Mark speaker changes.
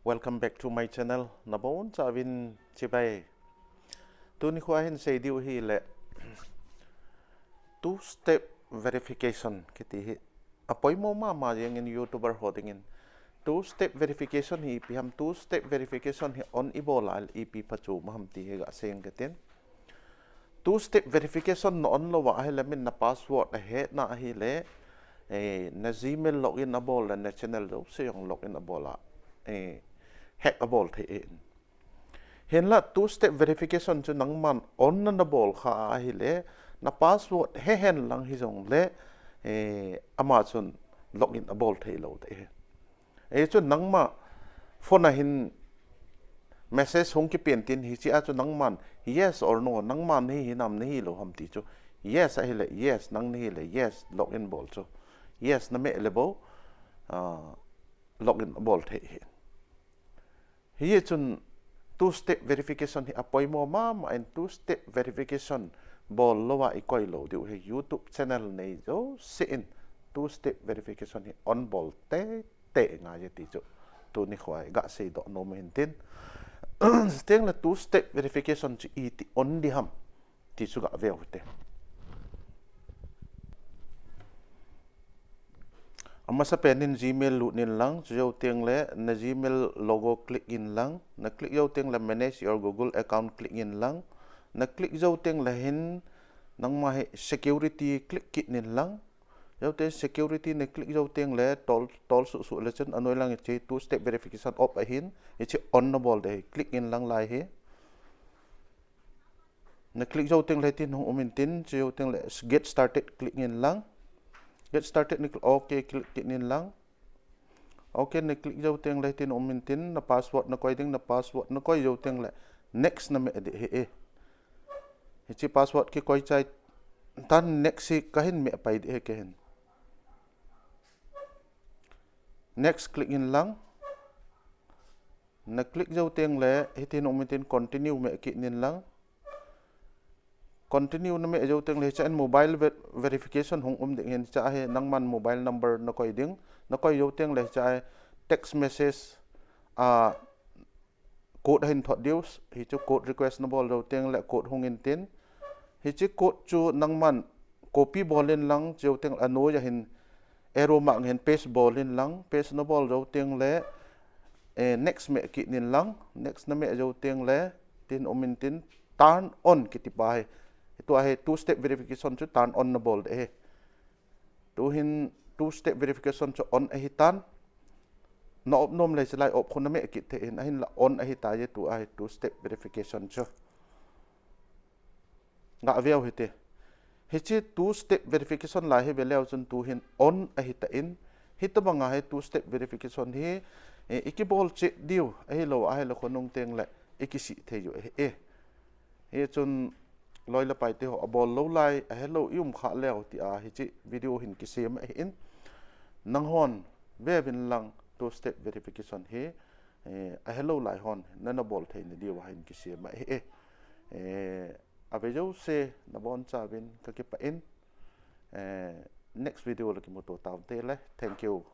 Speaker 1: Welcome back to my channel. Nabon Chavin Chibay. Tuni Huahin say diu hi le two-step verification kiti apoy mo ma yang in YouTuber holding in two-step verification hi pi ham two-step verification hi on ibola al ipi pachu maham ti ga seng gaten two-step verification no on lo wa hi le min na password a he na hi le na Gmail login abol na channel do se yung login abola hack abol the hen la two-step verification chu nang man on na bol kha hi le na password he hen lang hi jong le Amazon login abol the lo te chu nang ma phone hin message hong ki pen tin hi chi a chu nang man yes or no nang man hi nam ni lo ham ti chu yes a hi le yes nang ni le yes login bol chu yes na me le bo login bol the hi chun two-step verification hi apoy mo ma and two-step verification bol lowa ikoi lo diu hi YouTube channel nei jo sin two-step verification hi on bol te nga ye ti chu tu ni khwai ga sei do no men tin steng la two-step verification chi i ti on di ham ti chu ga ve te amma sa penin Gmail lu nin lang jo teng le na Gmail logo click in lang na click yo teng la manage your Google account click in lang na click jo teng la hin nang ma security click kit nin lang yo te security ne click jo teng le tol su le chen anoi lang che two step verification op a hin che on no bol de click in lang lai he na click jo teng le tin hong umin tin jo teng le get started click in lang get started ni okay click in lang okay ni click jo teng le tin umin tin na password na koi ding na password na koi jo teng le next na me de he chi password ki koi chai tan next si kahin me pai de ke hen next click in lang na click jo teng le hitin umin tin continue me ki nin lang continue na me jo teng le cha mobile verification hong ding hen cha he nang man mobile number na koi ding na koi jo teng le cha text message code hin thot deus hi chu code request na bol jo teng le code hong in tin hi chi code chu nang man copy bolin lang jo teng ano ya hin arrow mark hin paste bolin lang paste na bol jo teng le next me ki nin lang next na me jo teng le tin omin tin turn on ki ti pai to he two step verification chu turn on na bol de tu hin two step verification chu on a hi tan no op nom le slai op khun na me ki te hin la on a hi ta ye tu a two step verification chu nga veo hite hichi two step verification la he beleu chun tu hin on a hi ta in hita banga he two step verification hi ikibol che diu a lo a lo khonung teng le ikisi the yu he chun loi la pai te ho abol lo lai a hello yum kha leo ti a hichi video hin ki sem in nang hon ve bin lang two step verification he a hello lai hon nana bol the ni diu hin ki sem avejo se na bon cha bin ka ki pa in next video la ki mo to taw te le thank you.